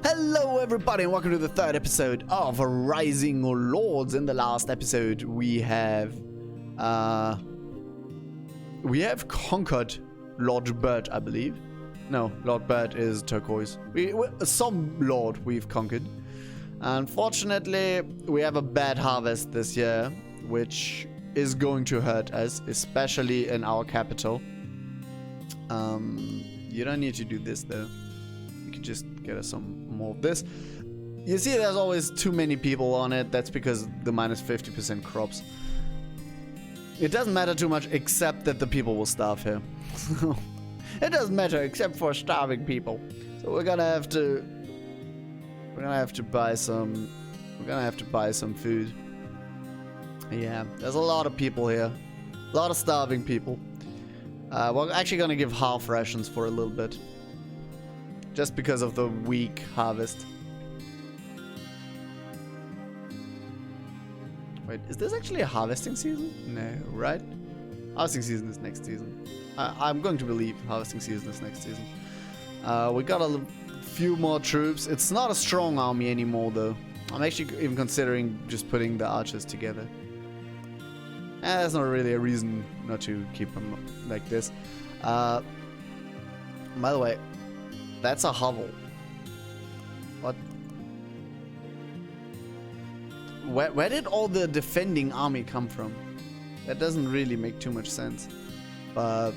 Hello everybody and welcome to the third episode of Rising Lords. In the last episode we have conquered Lord Bird, I believe. No, Lord Bird is turquoise. Some lord we've conquered. Unfortunately, we have a bad harvest this year, which is going to hurt us, especially in our capital. You don't need to do this though. You can just get us some more of this. You see, there's always too many people on it. That's because the minus 50% crops. It doesn't matter too much, except that the people will starve here. It doesn't matter except for starving people. So we're gonna have to buy some. We're gonna have to buy some food. Yeah, there's a lot of people here. A lot of starving people. We're actually gonna give half rations for a little bit. Just because of the weak harvest. Wait, is this actually a harvesting season? No, right? Harvesting season is next season. I'm going to believe harvesting season is next season. We got a few more troops. It's not a strong army anymore though. I'm actually even considering just putting the archers together. That's not really a reason not to keep them like this. By the way, that's a hovel. What? Where did all the defending army come from? That doesn't really make too much sense. But,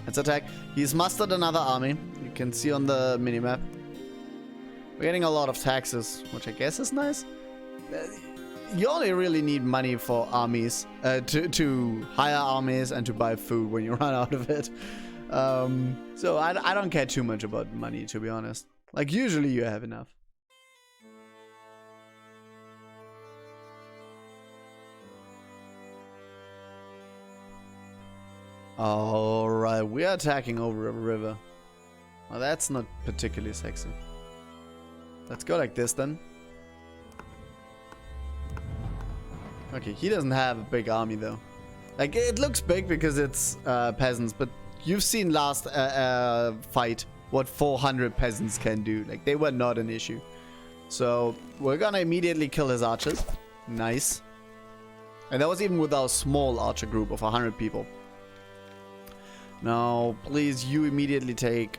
let's attack. He's mustered another army. You can see on the minimap. We're getting a lot of taxes, which I guess is nice. You only really need money for armies, to hire armies and to buy food when you run out of it. So I don't care too much about money, to be honest. Like, usually you have enough. Alright, we are attacking over a river. Well, that's not particularly sexy. Let's go like this then. Okay, he doesn't have a big army though. Like, it looks big because it's peasants, but you've seen last fight what 400 peasants can do. Like, they were not an issue. So we're gonna immediately kill his archers. Nice. And that was even with our small archer group of 100 people. Now, please, you immediately take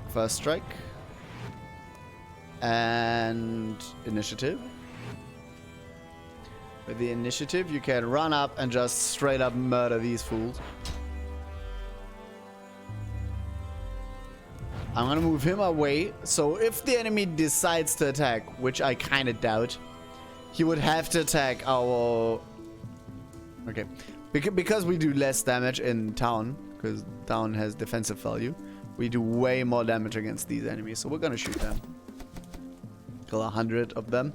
first strike and initiative. With the initiative, you can run up and just straight up murder these fools. I'm gonna move him away. So if the enemy decides to attack, which I kind of doubt, he would have to attack our... Okay. Because we do less damage in town, because town has defensive value, we do way more damage against these enemies. So we're gonna shoot them. Kill 100 of them.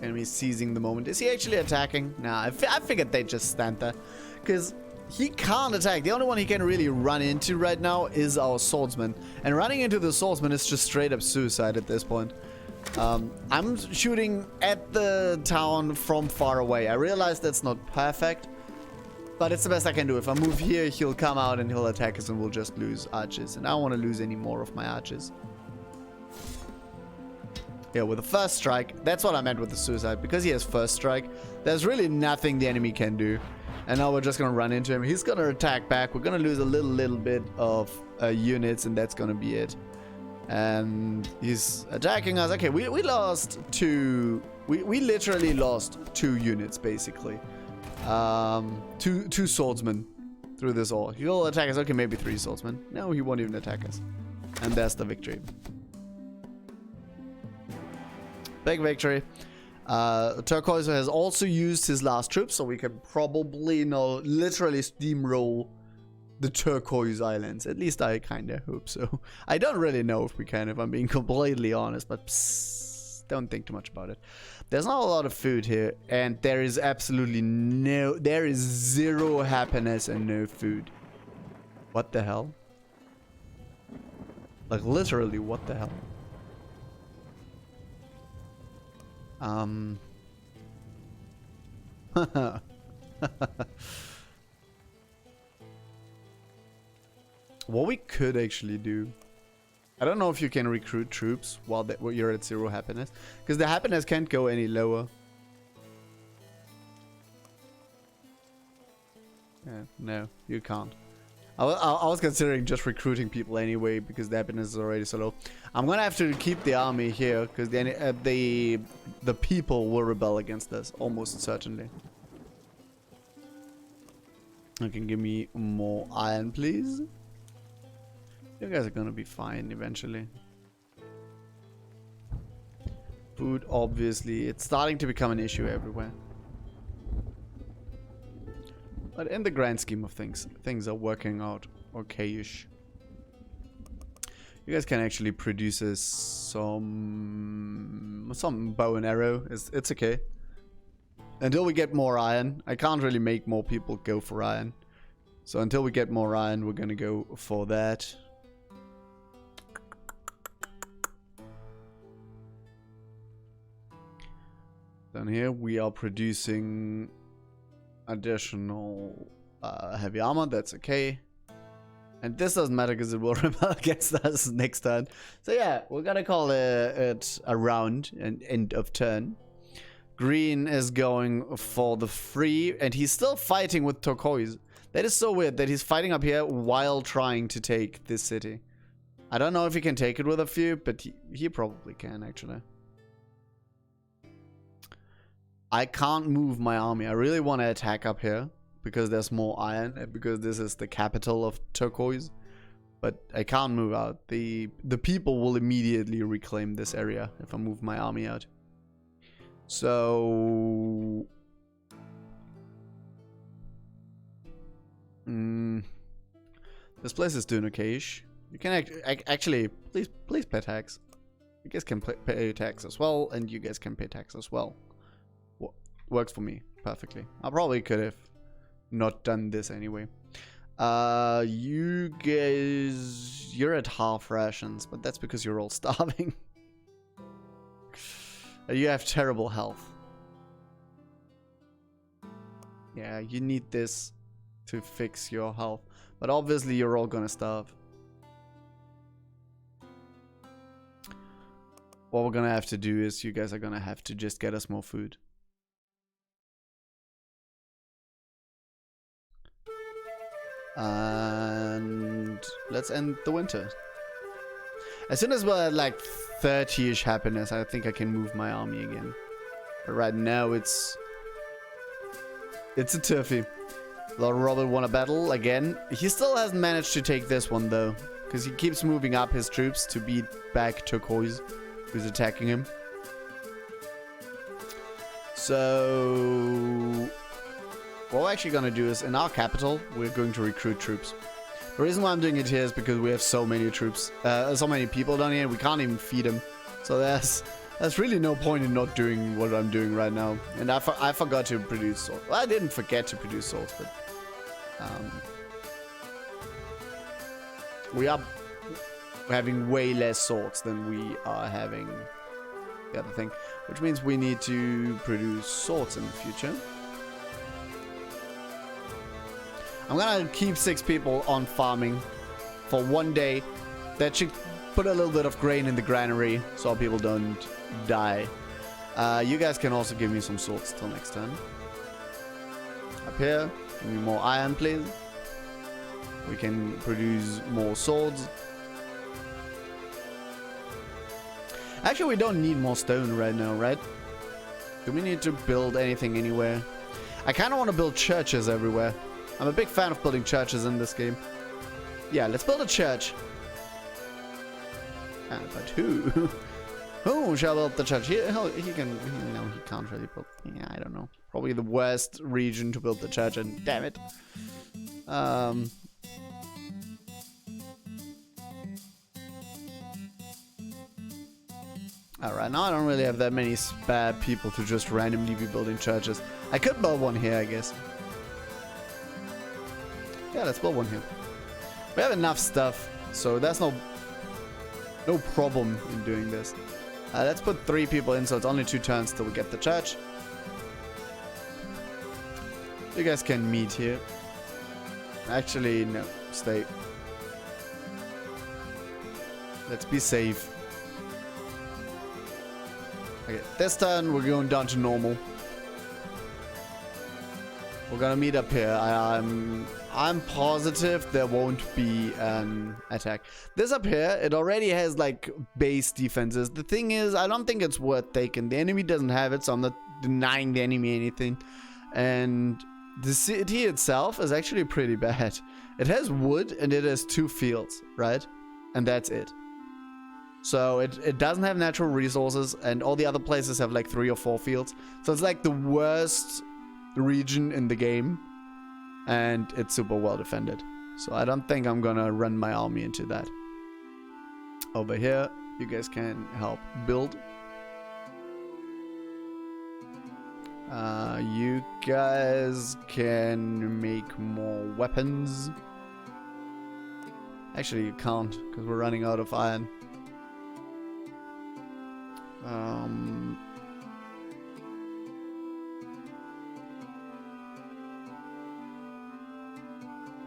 Enemy seizing the moment. Is he actually attacking? Nah, I figured they'd just stand there. Because he can't attack. The only one he can really run into right now is our swordsman. And running into the swordsman is just straight up suicide at this point. I'm shooting at the town from far away. I realize that's not perfect, but it's the best I can do. If I move here, he'll come out and he'll attack us and we'll just lose archers. And I don't want to lose any more of my archers. Yeah, with the first strike, that's what I meant with the suicide. Because he has first strike, there's really nothing the enemy can do. And now we're just going to run into him. He's going to attack back. We're going to lose a little bit of units, and that's going to be it. And he's attacking us. Okay, we lost two. We literally lost 2 units, basically. Two swordsmen through this all. He'll attack us. Okay, maybe 3 swordsmen. No, he won't even attack us. And that's the victory. Big victory. Turquoise has also used his last troops, so we can probably literally steamroll the Turquoise Islands. At least I kind of hope so. I don't really know if we can, if I'm being completely honest, but don't think too much about it. There's not a lot of food here, and there is absolutely there is 0 happiness and no food. What the hell? Like, literally, what the hell? What we could actually do... I don't know if you can recruit troops while you're at 0 happiness. Because the happiness can't go any lower. Yeah, no, you can't. I was considering just recruiting people anyway because the happiness is already so low. I'm gonna have to keep the army here because the people will rebel against us almost certainly. Okay, give me more iron, please. You guys are gonna be fine eventually. Food, obviously, it's starting to become an issue everywhere. But in the grand scheme of things, things are working out okay-ish. You guys can actually produce us some bow and arrow. It's okay. Until we get more iron. I can't really make more people go for iron. So until we get more iron, we're gonna go for that. Down here we are producing additional heavy armor. That's okay. And this doesn't matter because it will rebel against us next turn. So yeah, we're gonna call it a round, an end of turn. Green is going for the free, and he's still fighting with turquoise. That is so weird that he's fighting up here while trying to take this city. I don't know if he can take it with a few, but he probably can actually. I can't move my army. I really want to attack up here because there's more iron and because this is the capital of turquoise. But I can't move out. The people will immediately reclaim this area if I move my army out. So... this place is doing okay-ish. You can actually, please pay tax. You guys can pay tax as well, and you guys can pay tax as well. Works for me perfectly. I probably could have not done this anyway. You guys, you're at half rations, but that's because you're all starving. You have terrible health. Yeah, you need this to fix your health, but obviously you're all gonna starve. What we're gonna have to do is you guys are gonna have to just get us more food. And let's end the winter. As soon as we're at like 30-ish happiness, I think I can move my army again. But right now it's a toughie. Lord Robert won a battle again. He still hasn't managed to take this one though, because he keeps moving up his troops to beat back turquoise, who's attacking him. So what we're actually going to do is, in our capital, we're going to recruit troops. The reason why I'm doing it here is because we have so many troops, so many people down here, we can't even feed them. So there's really no point in not doing what I'm doing right now. And I forgot to produce swords. Well, I didn't forget to produce swords, but we are having way less swords than we are having the other thing, which means we need to produce swords in the future. I'm gonna keep 6 people on farming for one day. That should put a little bit of grain in the granary so people don't die. You guys can also give me some swords till next turn. Up here, give me more iron, please. We can produce more swords. Actually, we don't need more stone right now, right? Do we need to build anything anywhere? I kind of want to build churches everywhere. I'm a big fan of building churches in this game. Yeah, let's build a church. But who? Who shall build the church? He can... No, he can't really build... Yeah, I don't know. Probably the worst region to build the church in. Damn it. Alright, now I don't really have that many spare people to just randomly be building churches. I could build one here, I guess. Yeah, let's build one here. We have enough stuff, so there's no problem in doing this. Let's put 3 people in, so it's only 2 turns till we get the church. You guys can meet here. Actually, no. Stay. Let's be safe. Okay, this turn we're going down to normal. We're gonna meet up here. I'm positive there won't be an attack. This up here, it already has like base defenses. The thing is, I don't think it's worth taking. The enemy doesn't have it, so I'm not denying the enemy anything. And the city itself is actually pretty bad. It has wood and it has 2 fields, right? And that's it. So it doesn't have natural resources, and all the other places have like 3 or 4 fields. So it's like the worst region in the game, and it's super well defended. So I don't think I'm gonna run my army into that. Over here, you guys can help build. You guys can make more weapons. Actually, you can't, because we're running out of iron.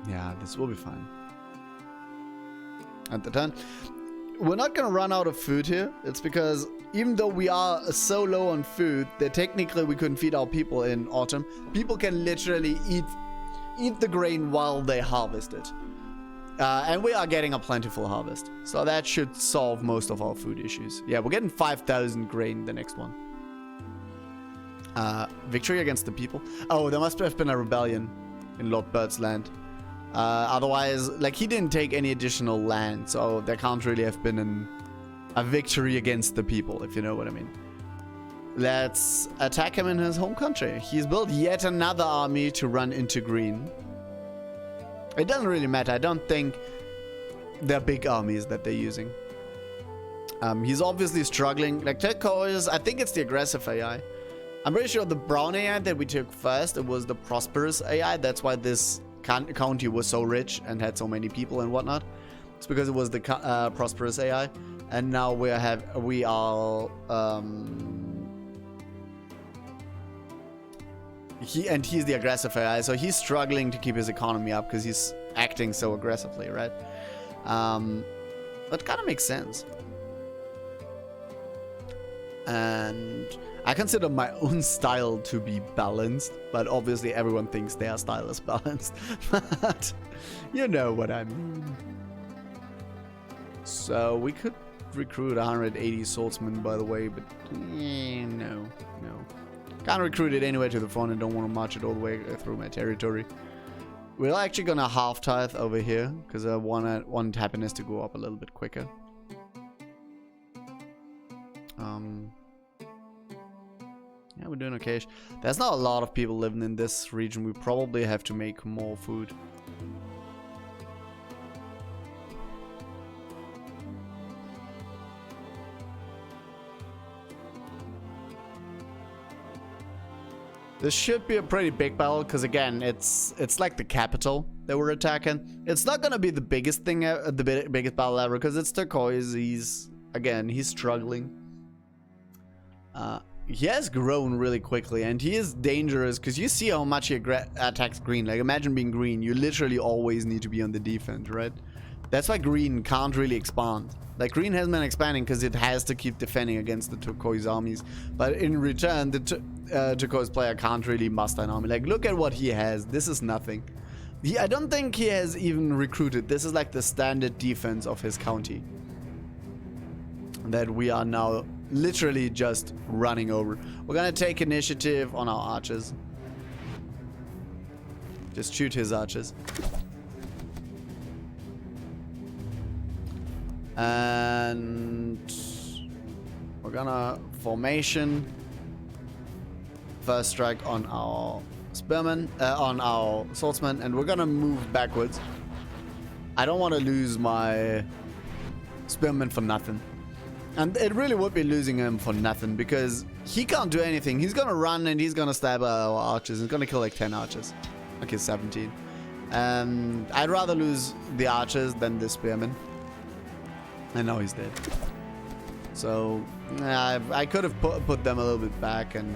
Yeah, this will be fine. At the turn, we're not gonna run out of food here. It's because even though we are so low on food that technically we couldn't feed our people in autumn, people can literally eat the grain while they harvest it. And we are getting a plentiful harvest. So that should solve most of our food issues. Yeah, we're getting 5,000 grain the next one. Victory against the people. Oh, there must have been a rebellion in Lord Bird's land. Otherwise, like, he didn't take any additional land, so there can't really have been a victory against the people, if you know what I mean. Let's attack him in his home country. He's built yet another army to run into green. It doesn't really matter. I don't think they're big armies that they're using. He's obviously struggling. Like, turquoise, I think it's the aggressive AI. I'm pretty sure the brown AI that we took first, it was the prosperous AI. That's why this county was so rich and had so many people and whatnot. It's because it was the prosperous AI. And now he's the aggressive AI, so he's struggling to keep his economy up because he's acting so aggressively, right? That kind of makes sense. And I consider my own style to be balanced, but obviously everyone thinks their style is balanced. But you know what I mean. So we could recruit 180 swordsmen, by the way, but no. Can't recruit it anyway to the front and don't want to march it all the way through my territory. We're actually gonna half tithe over here because I want happiness to go up a little bit quicker. Yeah, we're doing okay. There's not a lot of people living in this region. We probably have to make more food. This should be a pretty big battle because, again, it's like the capital that we're attacking. It's not gonna be the biggest thing, the biggest battle ever, because it's turquoise. He's struggling. He has grown really quickly, and he is dangerous because you see how much he attacks green. Like, imagine being green. You literally always need to be on the defense, right? That's why green can't really expand. Like, green has been expanding because it has to keep defending against the turquoise armies. But in return, the turquoise player can't really muster an army. Like, look at what he has. This is nothing. I don't think he has even recruited. This is like the standard defense of his county that we are now literally just running over. We're gonna take initiative on our archers. Just shoot his archers. And we're gonna formation. First strike on our spearmen, on our swordsmen, and we're gonna move backwards. I don't want to lose my spearmen for nothing. And it really would be losing him for nothing because he can't do anything. He's gonna run and he's gonna stab our archers. He's gonna kill like 10 archers. Okay, 17. And I'd rather lose the archers than the spearmen. And now he's dead. So I could have put them a little bit back and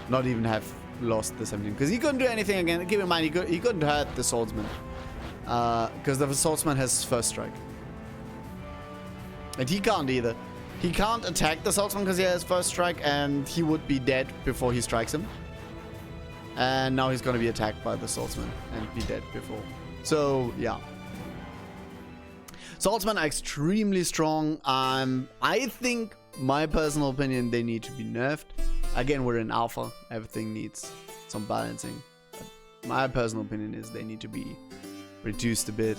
not even have lost the 17 because he couldn't do anything again. Keep in mind he couldn't hurt the swordsman because the swordsman has first strike. And he can't either. He can't attack the swordsman because he has first strike, and he would be dead before he strikes him. And now he's gonna be attacked by the swordsman and be dead before. So, yeah. Swordsmen are extremely strong. I think, my personal opinion, they need to be nerfed. Again, we're in alpha. Everything needs some balancing. But my personal opinion is they need to be reduced a bit.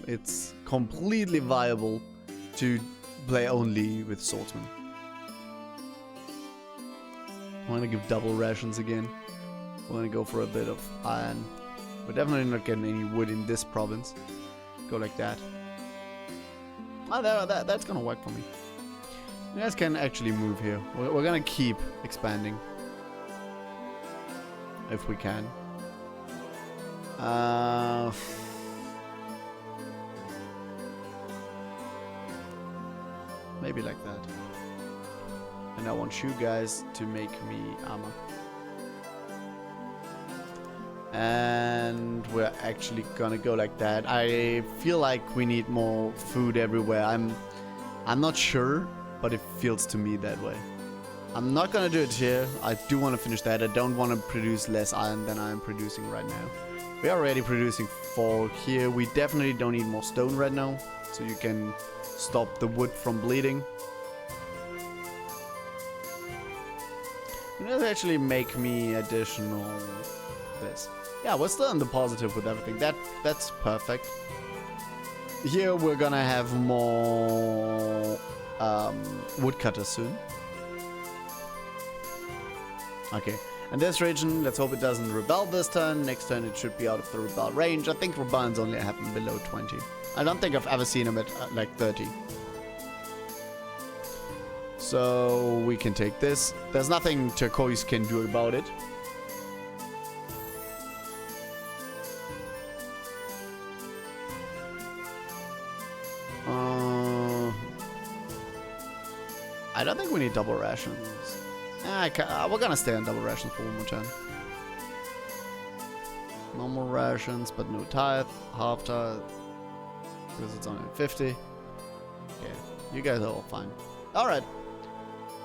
It's completely viable to play only with swordsmen. I want to give double rations again. I want to go for a bit of iron. We're definitely not getting any wood in this province. Go like that. Oh, that's gonna work for me. You guys can actually move here. We're gonna keep expanding. If we can. Maybe like that. And I want you guys to make me armor. And we're actually gonna go like that. I feel like we need more food everywhere. I'm not sure, but it feels to me that way. I'm not gonna do it here. I do want to finish that. I don't want to produce less iron than I'm producing right now. We're already producing 4 here. We definitely don't need more stone right now, so you can stop the wood from bleeding. You know, actually make me additional this. Yeah, we're still in the positive with everything. That's perfect. Here we're gonna have more woodcutters soon. Okay, and this region, let's hope it doesn't rebel this turn. Next turn it should be out of the rebel range. I think rebellions only happen below 20. I don't think I've ever seen them at like 30. So we can take this. There's nothing Turquoise can do about it. I don't think we need double rations. We're gonna stay on double rations for one more turn. Normal rations, but no tithe, half tithe, because it's only 50. Okay, you guys are all fine. All right,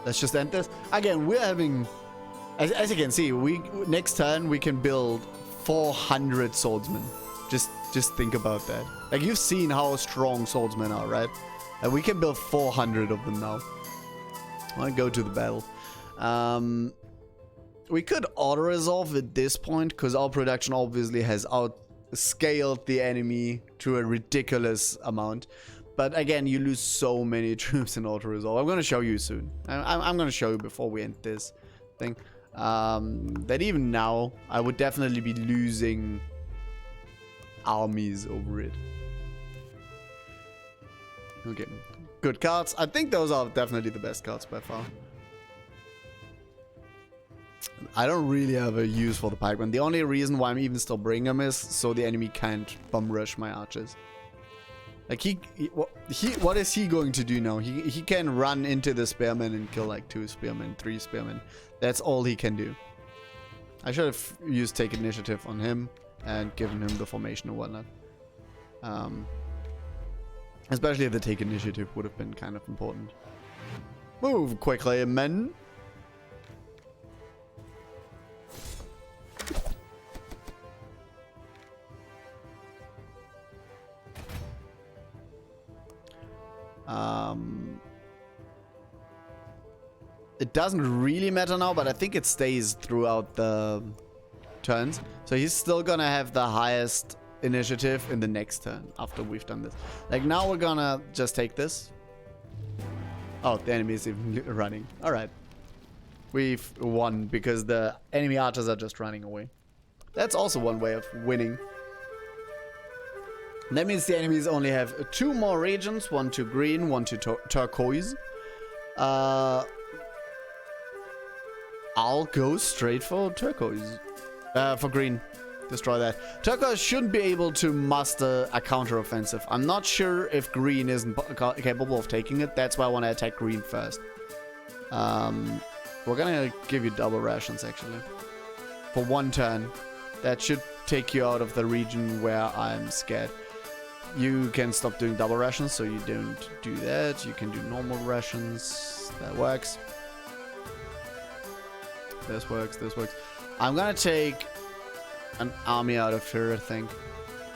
let's just end this. Again, we're having, as you can see, next turn we can build 400 swordsmen. Just think about that. Like, you've seen how strong swordsmen are, right? And we can build 400 of them now. I want to go to the battle. We could auto-resolve at this point, because our production obviously has outscaled the enemy to a ridiculous amount. But again, you lose so many troops in auto-resolve. I'm going to show you soon. I'm going to show you before we end this thing. That even now, I would definitely be losing armies over it. Okay. Good cards. I think those are definitely the best cards by far. I don't really have a use for the pikeman. The only reason why I'm even still bringing them is so the enemy can't bum rush my archers. Like, what is he going to do now? He can run into the spearmen and kill like 2 spearmen, 3 spearmen. That's all he can do. I should have used take initiative on him and given him the formation and whatnot. Especially the take initiative would have been kind of important. Move quickly, men. It doesn't really matter now, but I think it stays throughout the turns. So he's still gonna have the highest initiative in the next turn after we've done this. Like, now we're gonna just take this. Oh, the enemy is even running. All right. We've won because the enemy archers are just running away. That's also one way of winning. That means the enemies only have 2 more regions. 1 to green, 1 to turquoise. I'll go straight for turquoise. For green. Destroy that. Turquoise shouldn't be able to muster a counter-offensive. I'm not sure if green isn't capable of taking it. That's why I want to attack green first. We're gonna give you double rations, actually. For 1 turn. That should take you out of the region where I'm scared. You can stop doing double rations, so you don't do that. You can do normal rations. That works. This works, this works. I'm gonna take an army out of here, I think.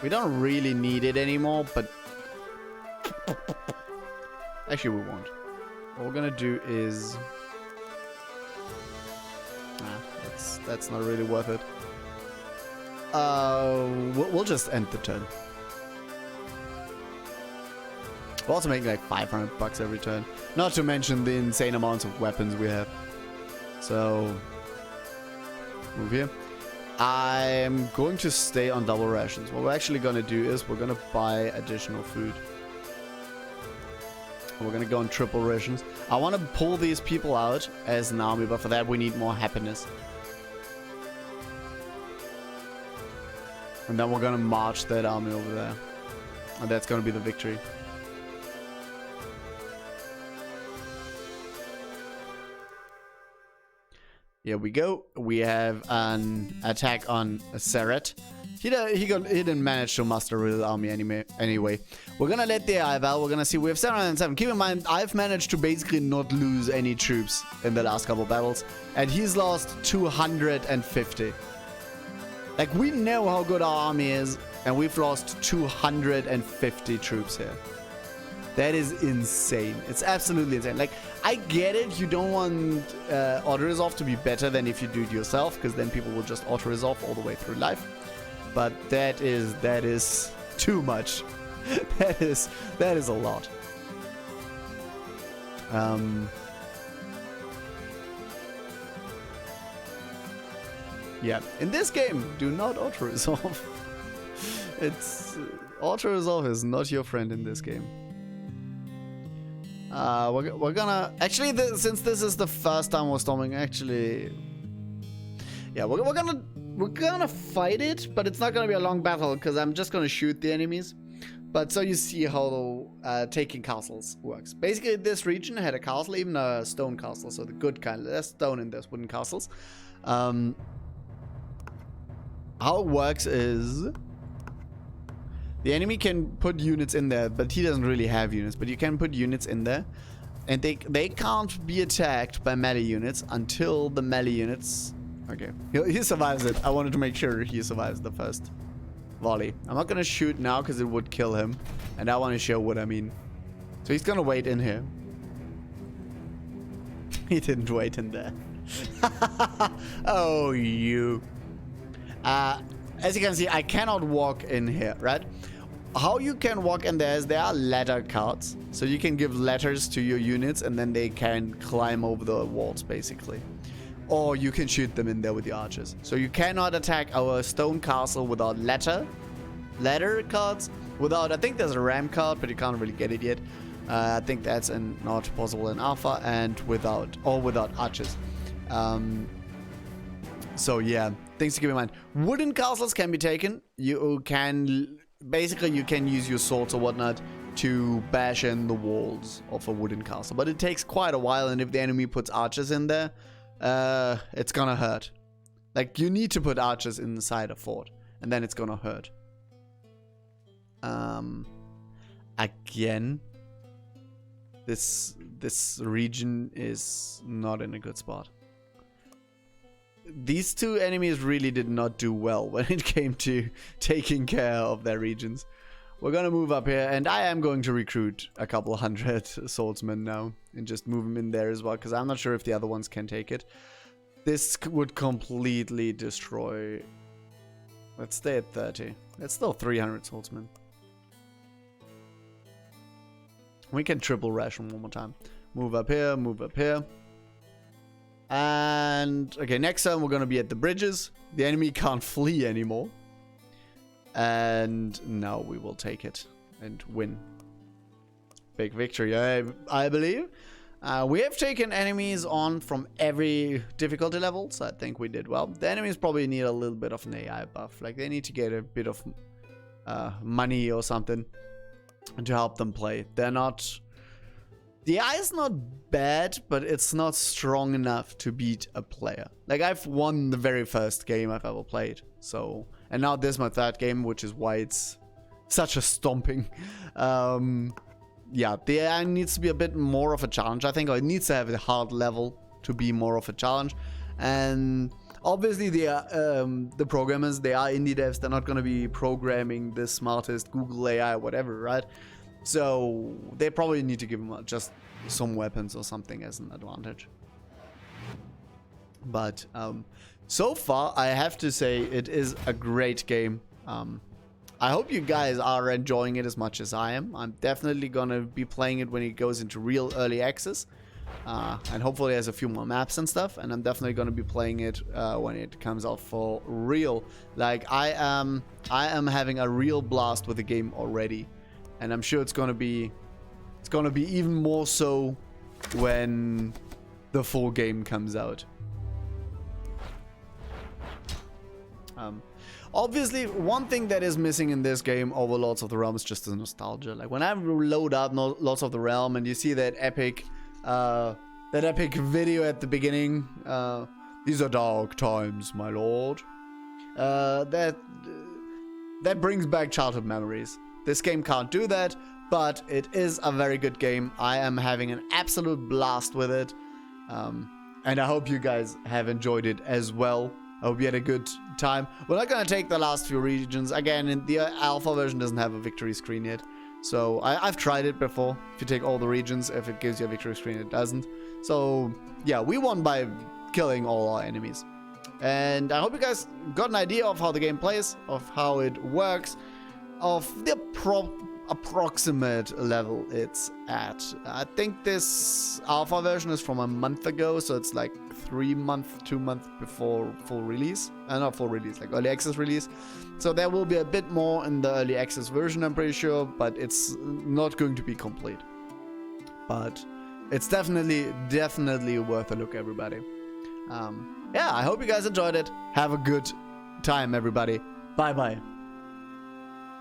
We don't really need it anymore, but... Actually, we won't. What we're gonna do is... that's not really worth it. We'll just end the turn. We're also making like 500 bucks every turn. Not to mention the insane amounts of weapons we have. So... Move here. I'm going to stay on double rations. What we're actually going to do is we're going to buy additional food. We're going to go on triple rations. I want to pull these people out as an army, but for that we need more happiness. And then we're going to march that army over there. And that's going to be the victory. Here we go. We have an attack on Seret. He didn't manage to muster a real army anyway. We're gonna let the AI val. We're gonna see. We have 707. Keep in mind, I've managed to basically not lose any troops in the last couple battles, and he's lost 250. Like, we know how good our army is, and we've lost 250 troops here. That is insane. It's absolutely insane. Like, I get it. You don't want auto-resolve to be better than if you do it yourself, because then people will just auto-resolve all the way through life. But that is too much. that is a lot. Yeah. In this game, do not auto-resolve. It's auto-resolve is not your friend in this game. We're gonna actually, since this is the first time we're storming, actually, yeah, we're gonna fight it, but it's not gonna be a long battle because I'm just gonna shoot the enemies. But so you see how taking castles works. Basically, this region had a castle, even a stone castle, so the good kind. There's stone in this, wooden castles. How it works is, the enemy can put units in there, but he doesn't really have units. But you can put units in there, and they can't be attacked by melee units until the melee units... Okay, he survives it. I wanted to make sure he survives the first volley. I'm not gonna shoot now because it would kill him, and I want to show what I mean. So he's gonna wait in here. He didn't wait in there. Oh, you. As you can see, I cannot walk in here, right? How you can walk in there is there are ladder cards. So you can give letters to your units and then they can climb over the walls, basically. Or you can shoot them in there with your archers. So you cannot attack our stone castle without ladder cards. Without, I think there's a ram card, but you can't really get it yet. I think that's not possible in alpha, and without archers. So yeah, things to keep in mind. Wooden castles can be taken. You can use your swords or whatnot to bash in the walls of a wooden castle, but it takes quite a while, and if the enemy puts archers in there, it's gonna hurt. Like, you need to put archers inside a fort, and then it's gonna hurt. Again, this region is not in a good spot. These two enemies really did not do well when it came to taking care of their regions. We're gonna move up here, and I am going to recruit a couple hundred swordsmen now and just move them in there as well, because I'm not sure if the other ones can take it. This would completely destroy... Let's stay at 30. That's still 300 swordsmen. We can triple ration one more time. Move up here, move up here. And, okay, next time we're going to be at the bridges. The enemy can't flee anymore. And now we will take it and win. Big victory, I believe. We have taken enemies on from every difficulty level, so I think we did well. The enemies probably need a little bit of an AI buff. Like, they need to get a bit of money or something to help them play. They're not... The AI is not bad, but it's not strong enough to beat a player. Like, I've won the very first game I've ever played. So, and now this is my third game, which is why it's such a stomping. Yeah, the AI needs to be a bit more of a challenge, I think, or it needs to have a hard level to be more of a challenge. And obviously, the programmers, they are indie devs. They're not going to be programming the smartest Google AI, whatever, right? So they probably need to give them just some weapons or something as an advantage. But so far, I have to say it is a great game. I hope you guys are enjoying it as much as I am. I'm definitely gonna be playing it when it goes into real early access. And hopefully has a few more maps and stuff. And I'm definitely gonna be playing it when it comes out for real. Like, I am having a real blast with the game already. And I'm sure it's gonna be even more so when the full game comes out. Obviously, one thing that is missing in this game over Lords of the Realm is just the nostalgia. Like, when I load up Lords of the Realm and you see that epic video at the beginning, these are dark times, my lord. That brings back childhood memories. This game can't do that, but it is a very good game. I am having an absolute blast with it, and I hope you guys have enjoyed it as well. I hope you had a good time. We're not gonna take the last few regions. Again, the alpha version doesn't have a victory screen yet. So I've tried it before. If you take all the regions, if it gives you a victory screen, it doesn't. So yeah, we won by killing all our enemies. And I hope you guys got an idea of how the game plays, of how it works, of the approximate level it's at. I think this alpha version is from a month ago, so it's like 2 months before full release. Not full release, like early access release. So there will be a bit more in the early access version, I'm pretty sure, but it's not going to be complete. But it's definitely worth a look, everybody. Yeah, I hope you guys enjoyed it. Have a good time, everybody. Bye-bye.